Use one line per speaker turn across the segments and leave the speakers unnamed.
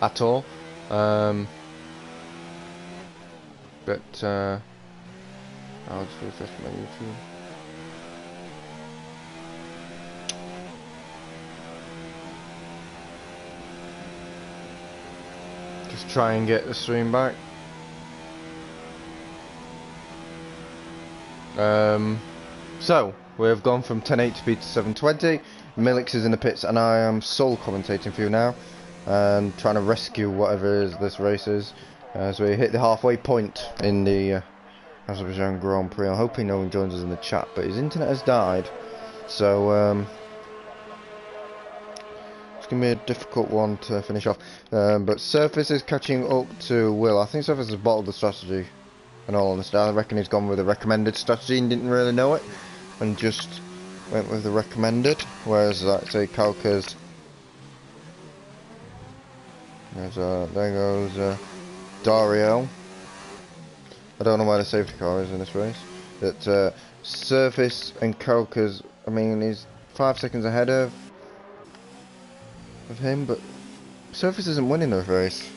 at all. But I'll just refresh my YouTube. Just try and get the stream back. So we've gone from 1080p to 720. Milix is in the pits, and I am sole commentating for you now, and trying to rescue whatever is this race is. So we hit the halfway point in the Azerbaijan Grand Prix. I'm hoping no one joins us in the chat, but his internet has died, so it's gonna be a difficult one to finish off. But Surface is catching up to Will. I think Surface has bottled the strategy. And all honesty, I reckon he's gone with a recommended strategy and didn't really know it, and just went with the recommended. Whereas, like, say, Kalka's. There goes Dario. I don't know where the safety car is in this race. But Surface and Kalka's. I mean, he's 5 seconds ahead of him, but Surface isn't winning this race.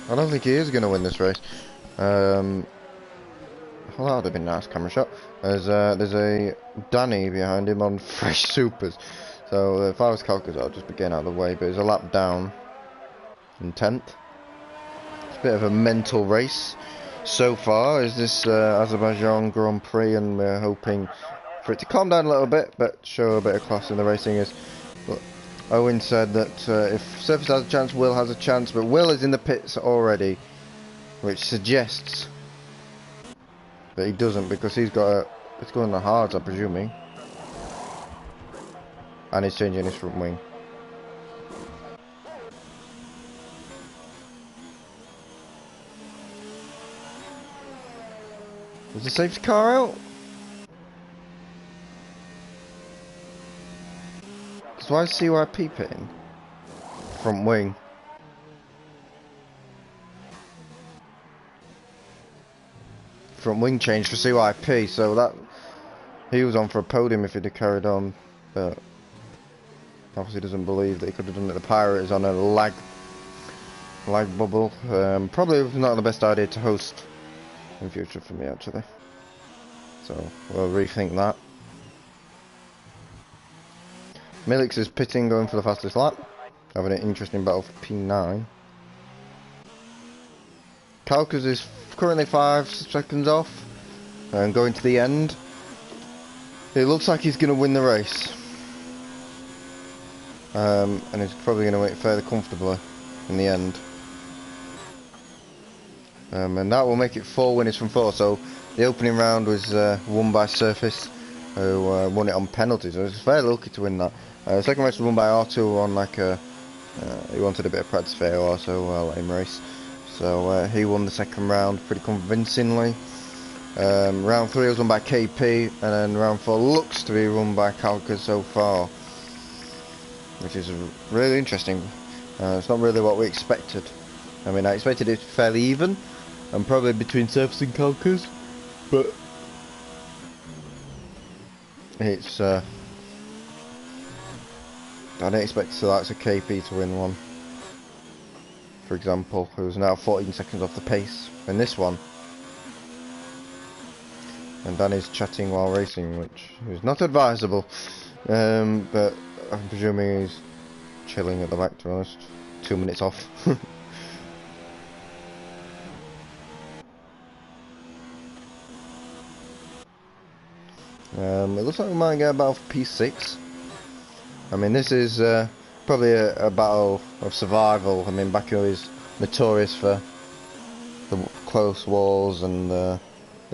I don't think he is going to win this race. Well, that would have been a nice camera shot. There's a Danny behind him on fresh supers. So if I was Kalkas, I'd just be getting out of the way. But he's a lap down in 10th. It's a bit of a mental race so far. Is this Azerbaijan Grand Prix, and we're hoping for it to calm down a little bit, but show a bit of class in the racing. Owen said that if Surface has a chance, Will has a chance, but Will is in the pits already, which suggests that he doesn't, because he's got it's going on the hards, I'm presuming, and he's changing his front wing. Is the safety car out? Why is CYP pitting? Front wing. Front wing change for CYP, so that he was on for a podium if he'd have carried on, but obviously doesn't believe that he could have done it. The Pirate is on a lag bubble. Probably not the best idea to host in future for me, actually. So we'll rethink that. Milix is pitting, going for the fastest lap, having an interesting battle for P9. Kalkas is currently 5 seconds off, and going to the end. It looks like he's going to win the race, and he's probably going to win it fairly comfortably in the end. And that will make it 4 winners from 4. So the opening round was won by Surface, who won it on penalties. So he was fairly lucky to win that. Second race was won by R2 on like a, he wanted a bit of practice fair, so I'll let him race. So he won the second round pretty convincingly. Round 3 was won by KP, and then round 4 looks to be won by Kalka so far, which is really interesting. It's not really what we expected. I mean, I expected it fairly even, and probably between Surface and Kalkas, but it's I didn't expect the likes of KP to win one, for example, who's now 14 seconds off the pace in this one. And Danny's chatting while racing, which is not advisable, but I'm presuming he's chilling at the back, to be honest. 2 minutes off. It looks like we might get a battle for P6. I mean, this is probably a battle of survival. I mean, Baku is notorious for the close walls and the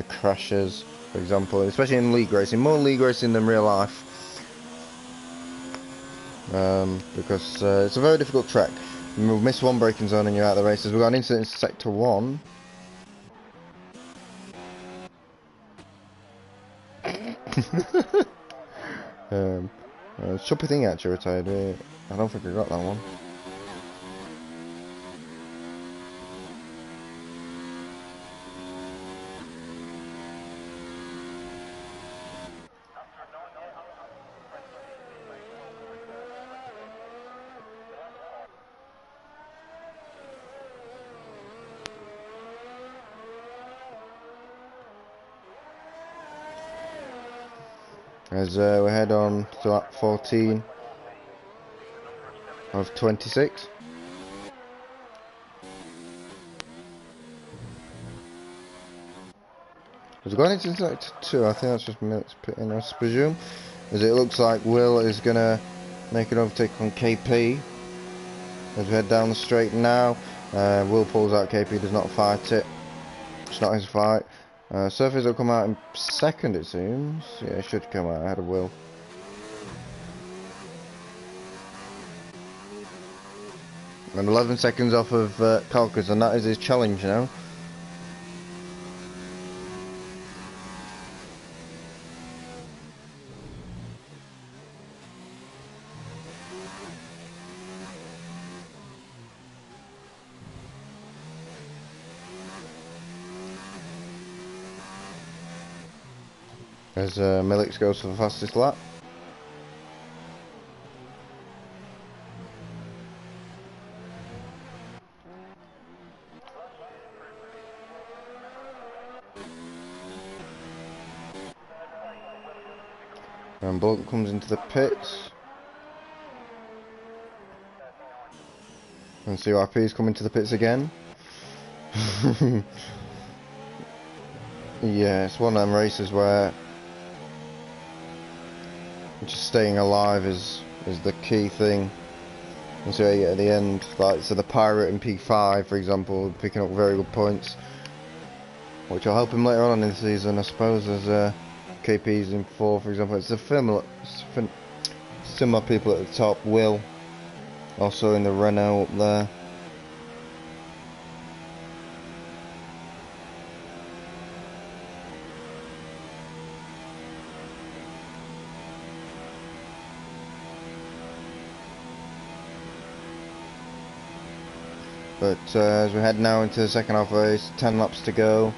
crashes, for example, especially in league racing. More league racing than real life, because it's a very difficult track. We've missed one braking zone and you're out of the races. We've got an incident in sector 1. Choppy thing actually retired. I don't think I got that one. As we head on to lap 14 of 26. Has it gone into sector 2? I think that's just minutes pitting, I presume. As it looks like Will is going to make an overtake on KP. As we head down the straight now. Will pulls out, KP does not fight it. It's not his fight. Surface will come out in second, it seems. Yeah, it should come out ahead of Will. And 11 seconds off of Calcas, and that is his challenge now. As Milix goes for the fastest lap. And Bulk comes into the pits. And CYP is coming to the pits again. Yeah, it's one of them races where just staying alive is the key thing. And so at the end, like so the Pirate in P5 for example, picking up very good points, which will help him later on in the season, I suppose, as KP's in 4 for example. It's a similar people at the top. Will also in the Renault up there. But as we head now into the second half race, 10 laps to go.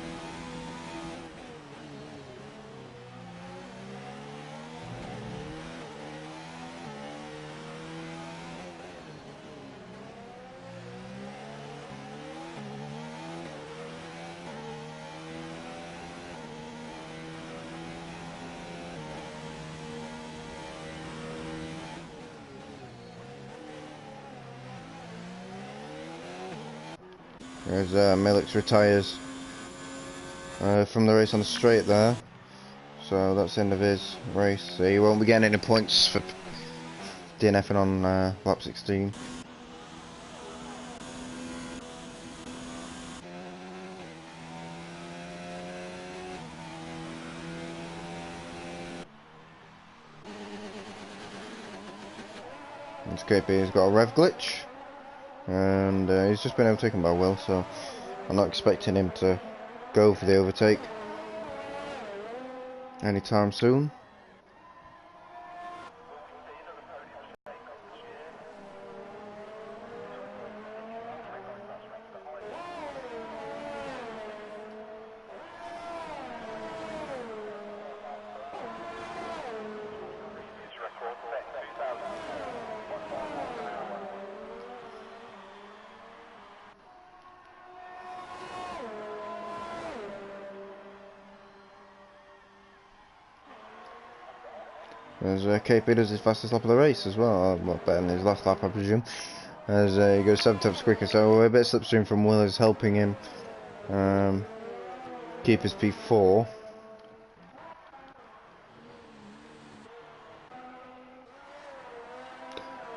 As Milix retires from the race on the straight there, so that's the end of his race. So he won't be getting any points for DNFing on lap 16. This KP has got a rev glitch. And he's just been overtaken by Will, so I'm not expecting him to go for the overtake anytime soon. As KP does his fastest lap of the race as well, well better than his last lap I presume, as he goes 7 times quicker, so a bit of slipstream from Will is helping him keep his P4.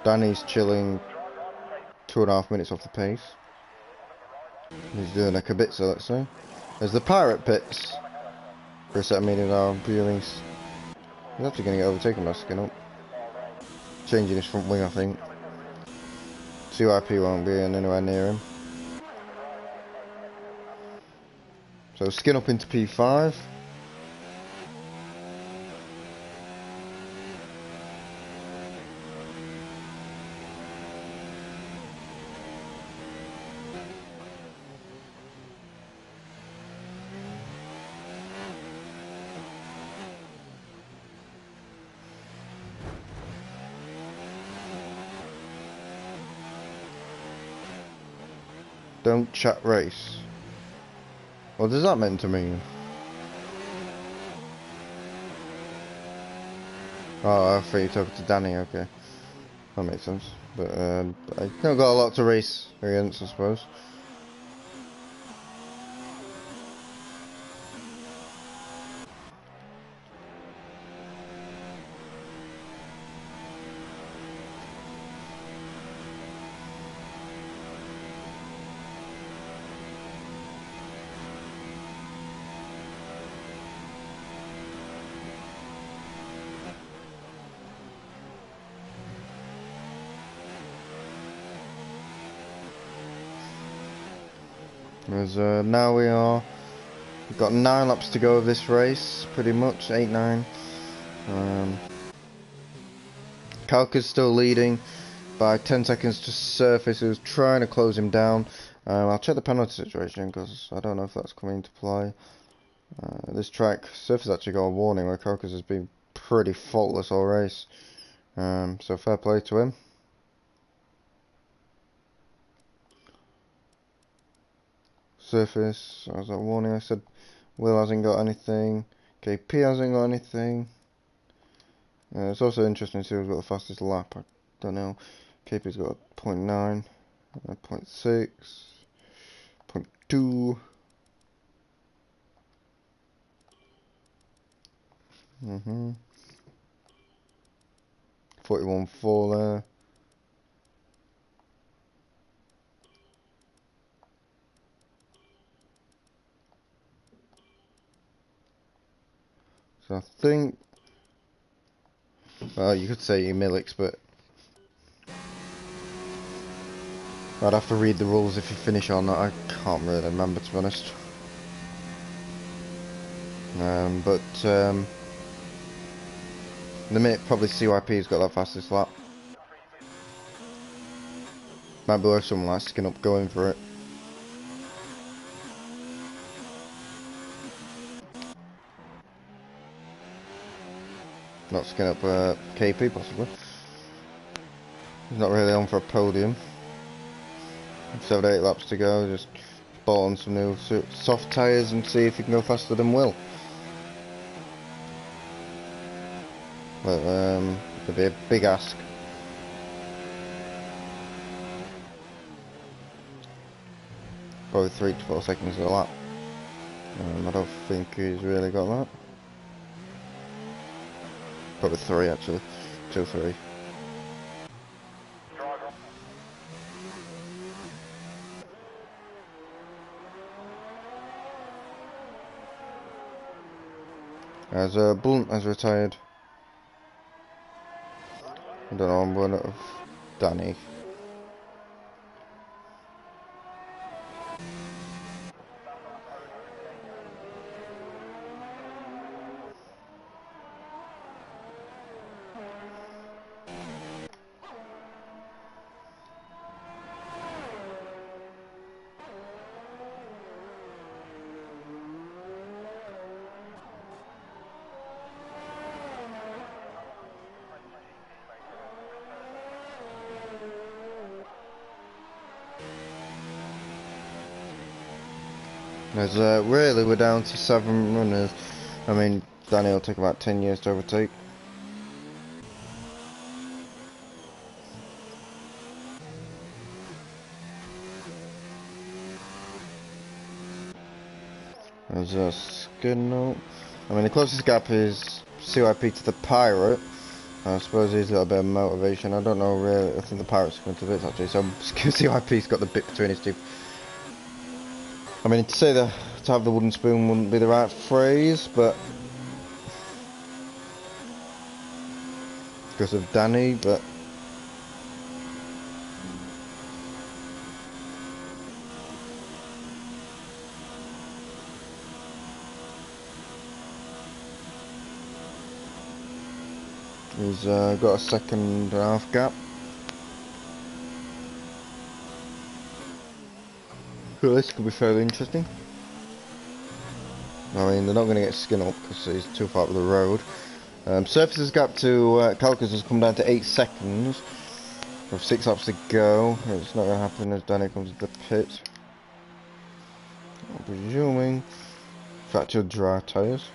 Danny's chilling 2.5 minutes off the pace. He's doing a Kibitza, let's say. There's the Pirate pits for a set of meeting now, presuming he's actually going to get overtaken by Skin Up. Changing his front wing, I think. CYP won't be anywhere near him. So Skin Up into P5. Don't chat race. What does that mean to mean? Oh, I thought you talking to Danny, okay. That makes sense. But I don't got a lot to race against, I suppose. As now we've got 9 laps to go of this race, pretty much 8, 9. Kalka's still leading by 10 seconds to Surface, who's trying to close him down. I'll check the penalty situation because I don't know if that's coming into play. This track, Surface actually got a warning where Kalka's has been pretty faultless all race. So fair play to him. Surface, I was that warning, I said Will hasn't got anything, KP hasn't got anything. It's also interesting to see who's got the fastest lap. I don't know. KP's got a 0.9, a 0.6, 0.2. 41.4 there. So I think, well, you could say Emilix, but I'd have to read the rules if you finish on that. I can't really remember, to be honest. The minute probably CYP's got that fastest lap. Might be worth someone like skin up going for it. Not skin up KP possibly. He's not really on for a podium. 7 8 laps to go. Just bolt on some new soft tyres and see if he can go faster than Will. But it'd be a big ask. Probably 3 to 4 seconds a lap. I don't think he's really got that. Probably 3 actually. 2 3. As Blunt has retired. I don't know, I'm one of Danny. As really we're down to 7 runners. I mean, Danny will take about 10 years to overtake. There's a skin note. I mean, the closest gap is CYP to the Pirate. I suppose he's got a bit of motivation. I don't know really. I think the Pirate's going to bits actually. So CYP's got the bit between his teeth. I mean, to say to have the wooden spoon wouldn't be the right phrase, but because of Danny, but he's got a second half gap. So this could be fairly interesting. I mean, they're not going to get skin up because he's too far up the road. Surface's gap to Calcas has come down to 8 seconds. With 6 laps to go. It's not going to happen as Danny comes to the pit. I'm presuming fractured dry tyres.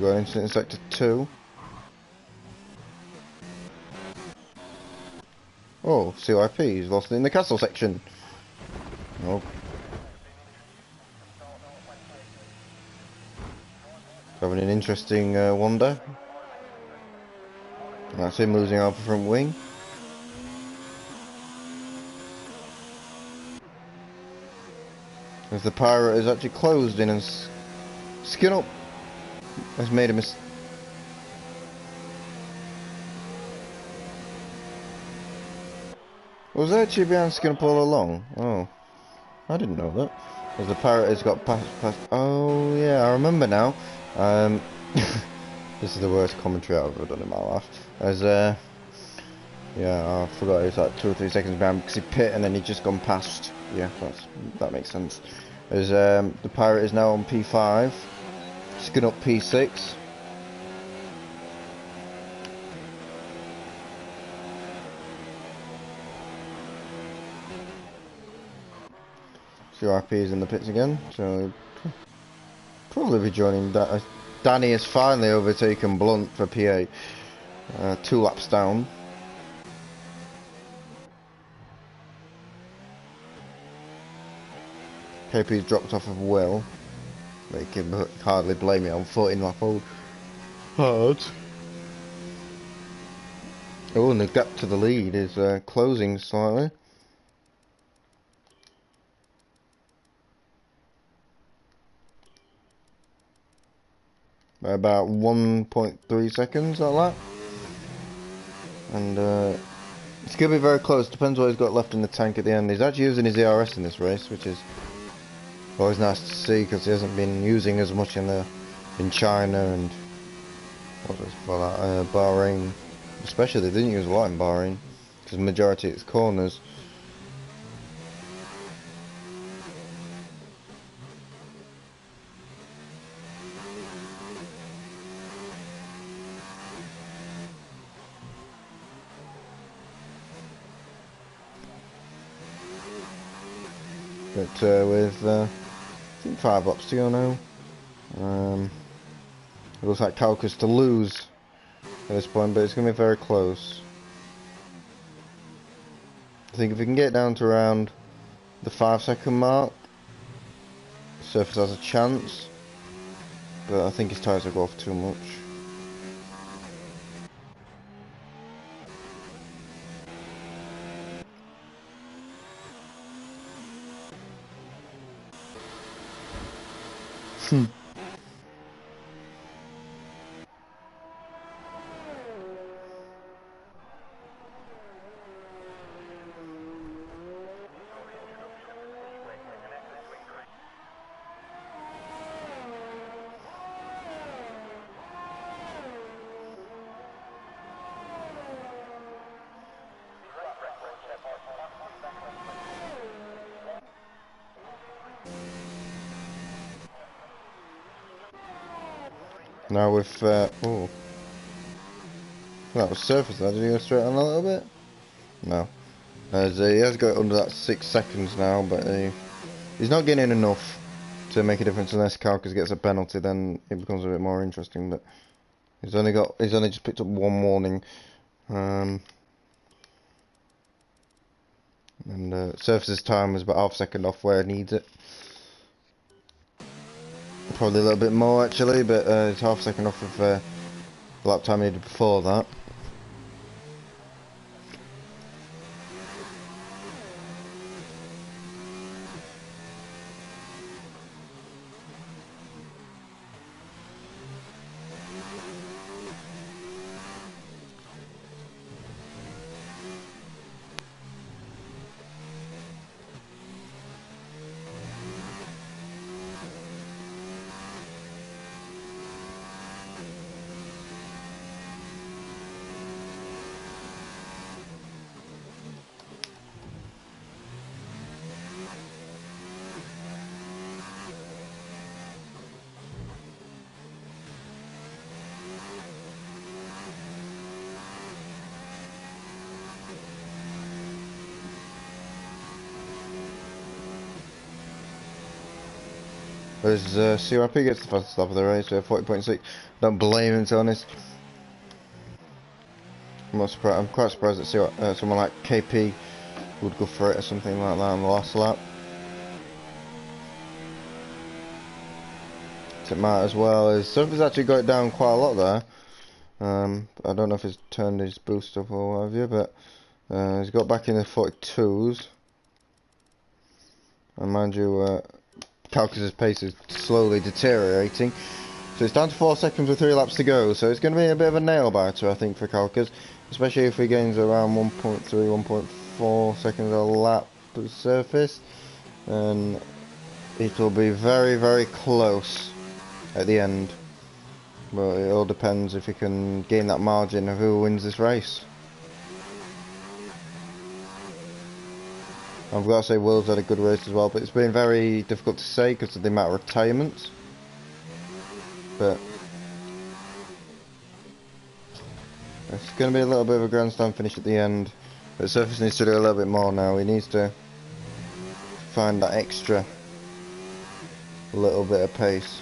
going into sector 2. Oh, CYP, he's lost it in the castle section. Oh. Having an interesting wander. That's him losing Alpha front wing. As the pirate is actually closed in and skin up has made a mistake. Was there actually behind skin up all along? Oh, I didn't know that. As the pirate has got past. Oh yeah, I remember now. This is the worst commentary I've ever done in my life. As yeah, I forgot it was like 2 or 3 seconds behind because he pit and then he'd just gone past. Yeah, that makes sense. As the pirate is now on P5, skin up P6. CRP is in the pits again, so probably be joining that. Danny has finally overtaken Blunt for P8, 2 laps down. KP's dropped off of Will. They can hardly blame it on 14 lap old. Hard. Oh, and the gap to the lead is closing slightly. By about 1.3 seconds like that. And it's going to be very close. Depends what he's got left in the tank at the end. He's actually using his ERS in this race, which is always nice to see because he hasn't been using as much in China and what was for that Bahrain. Especially they didn't use a lot in Bahrain because the majority of its corners. But with I think 5 laps to go now. It looks like Calcus to lose at this point, but it's going to be very close. I think if we can get down to around the 5-second mark, Surface has a chance, but I think his tyres will go off too much. Now with oh, that was Surface. Did he go straight on a little bit? No. As he has got under that 6 seconds now, but he's not getting enough to make a difference unless Calcus gets a penalty. Then it becomes a bit more interesting. But he's only just picked up 1 warning, and Surface's time was about half a second off where he needs it. Probably a little bit more actually, but it's half a second off of the lap time he did before that. As CRP gets the fastest lap of the race with 40.6. Don't blame him, to be honest. I'm quite surprised that someone like KP would go for it or something like that on the last lap. It might as well as Surface actually got it down quite a lot there. I don't know if he's turned his boost up or what have you, but he's got back in the 42s. And mind you, Calcus's pace is slowly deteriorating. So it's down to 4 seconds with 3 laps to go. So it's going to be a bit of a nail biter, I think, for Calcus. Especially if he gains around 1.3, 1.4 seconds a lap to the surface. And it will be very, very close at the end. But it all depends if he can gain that margin of who wins this race. I've got to say Will's had a good race as well, but it's been very difficult to say because of the amount of retirements. But it's going to be a little bit of a grandstand finish at the end. But Surface needs to do a little bit more now. He needs to find that extra little bit of pace.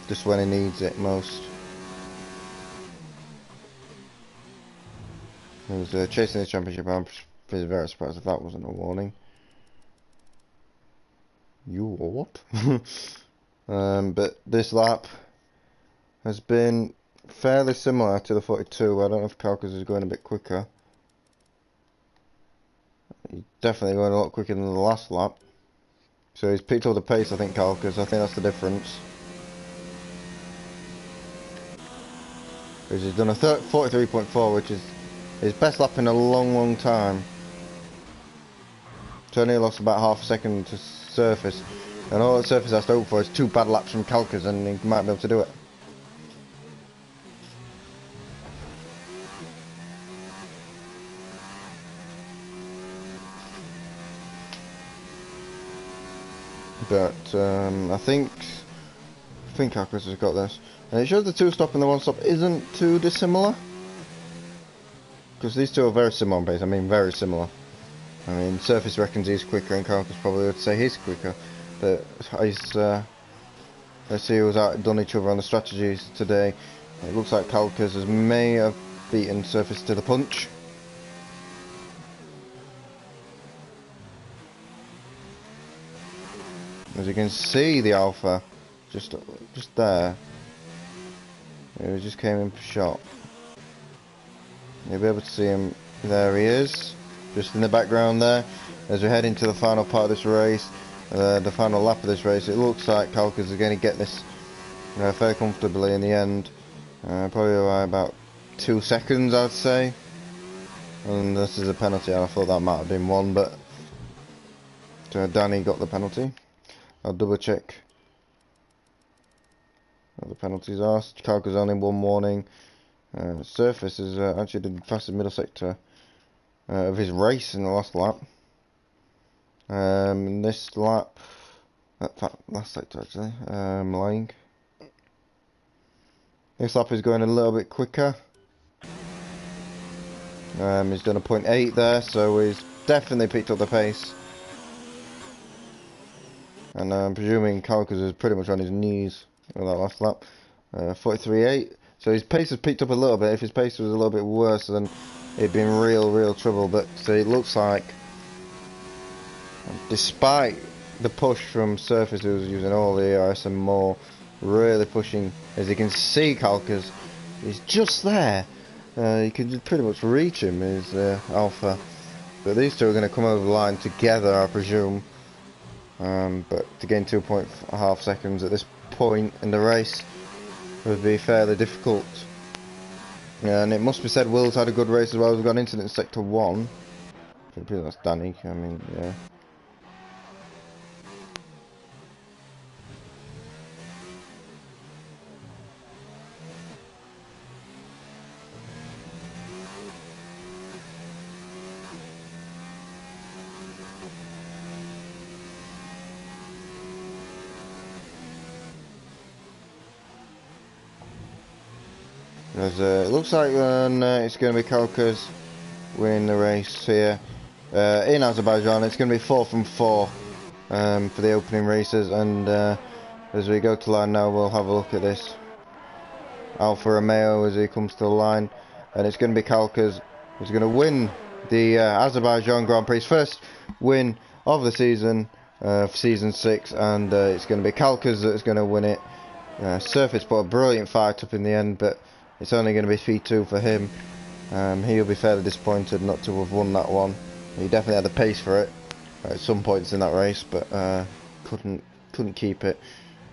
Just when he needs it most. He was chasing the championship. I'm very surprised if that wasn't a warning. You what? But this lap has been fairly similar to the 42. I don't know if Calcus is going a bit quicker. He's definitely going a lot quicker than the last lap. So he's picked up the pace, I think, Calcus. I think that's the difference. Because he's done a 43.4, which is his best lap in a long, long time. So only lost about half a second to Surface. And all that Surface has to hope for is 2 bad laps from Calcus and he might be able to do it. But I think Calcus has got this. And it shows the 2-stop and the 1-stop isn't too dissimilar. Because these two are very similar on pace. I mean, very similar. I mean, Surface reckons he's quicker and Calcus probably would say he's quicker. But he's, let's see who's outdone each other on the strategies today. It looks like Calcus may have beaten Surface to the punch. As you can see, the Alpha just there. He just came in for shot. You'll be able to see him. There he is, just in the background there. As we head into the final part of this race, the final lap of this race, it looks like Calcus is going to get this fairly comfortably in the end. Probably by about 2 seconds, I'd say. And this is a penalty. I thought that might have been one, but Danny got the penalty. I'll double check what the penalties are. Calcus only 1 warning. Surface is actually the fastest middle sector of his race in the last lap. This lap, last sector actually, lying. This lap is going a little bit quicker. He's done a 0.8 there, so he's definitely picked up the pace. And I'm presuming Calcus is pretty much on his knees in that last lap. 43.8. So his pace has picked up a little bit. If his pace was a little bit worse, then it'd been real trouble. But so it looks like, despite the push from Surface, who's using all the ERS and more, really pushing, as you can see, Calcus is just there. You can pretty much reach him, his Alpha. But these two are going to come over the line together, I presume. But to gain 2.5 seconds at this point in the race would be fairly difficult. And it must be said, Will's had a good race as well. We've got an incident in Sector 1. I think that's Danny, I mean, yeah. It looks like it's going to be Calcus winning the race here in Azerbaijan. It's going to be 4 from 4 for the opening races, and as we go to line now, we'll have a look at this Alfa Romeo as he comes to the line, and it's going to be Kalkas who's going to win the Azerbaijan Grand Prix, first win of the season for season 6, and it's going to be Kalkas that's going to win it. Surface put a brilliant fight up in the end, but it's only going to be P2 for him. He'll be fairly disappointed not to have won that one. He definitely had the pace for it at some points in that race, but couldn't keep it.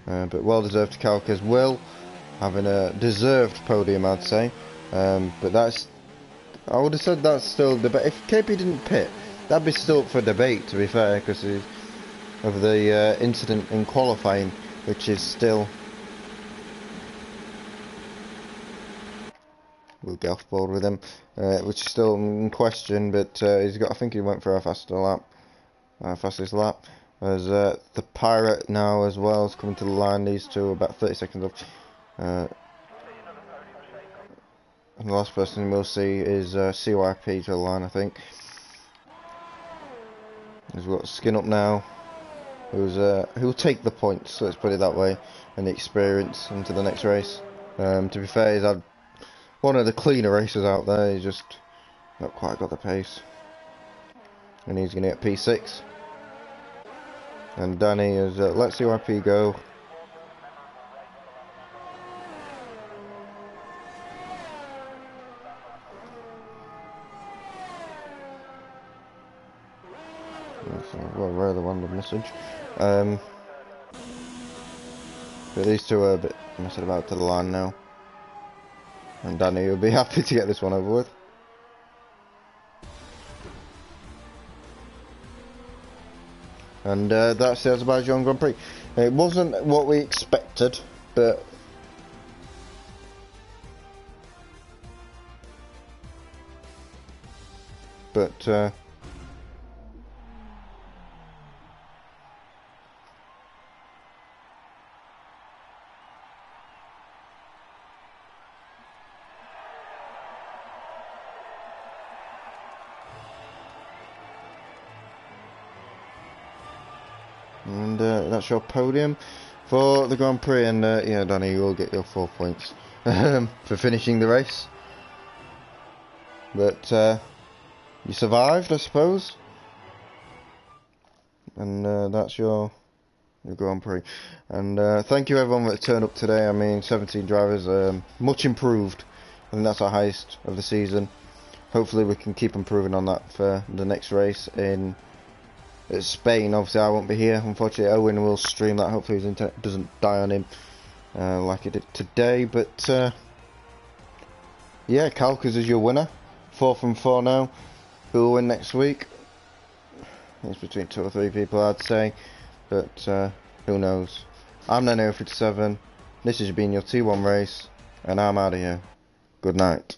But well deserved to Kalkas. Will having a deserved podium, I'd say. But I would have said that's still debate. If KP didn't pit, that'd be still up for debate, to be fair, because of the incident in qualifying, which is still. We'll get off board with him, which is still in question, but he's got. I think he went for a fastest lap. As the Pirate now as well is coming to the line. These two are about 30 seconds off. And the last person we'll see is CYP to the line, I think. He's got Skin Up now, who'll take the points. Let's put it that way, and the experience into the next race. To be fair, he's had one of the cleaner races out there. He's just not quite got the pace, and he's going to get P6. And Danny is let CYP go. That's a rather random message. But these two are a bit messing about to the line now. And Danny will be happy to get this one over with. And that's the Azerbaijan Grand Prix. It wasn't what we expected, but and that's your podium for the Grand Prix, and yeah, Danny, you will get your 4 points for finishing the race. But you survived, I suppose, and that's your Grand Prix. And thank you everyone that turned up today. I mean, 17 drivers, much improved. I think that's our highest of the season. Hopefully we can keep improving on that for the next race in Spain. Obviously I won't be here, unfortunately. Owen will stream that. Hopefully his internet doesn't die on him like it did today. But yeah, Kalkas is your winner. 4 from 4 now. Who will win next week? It's between 2 or 3 people, I'd say, but who knows. I'm Nano57. This has been your T1 race, and I'm out of here. Good night.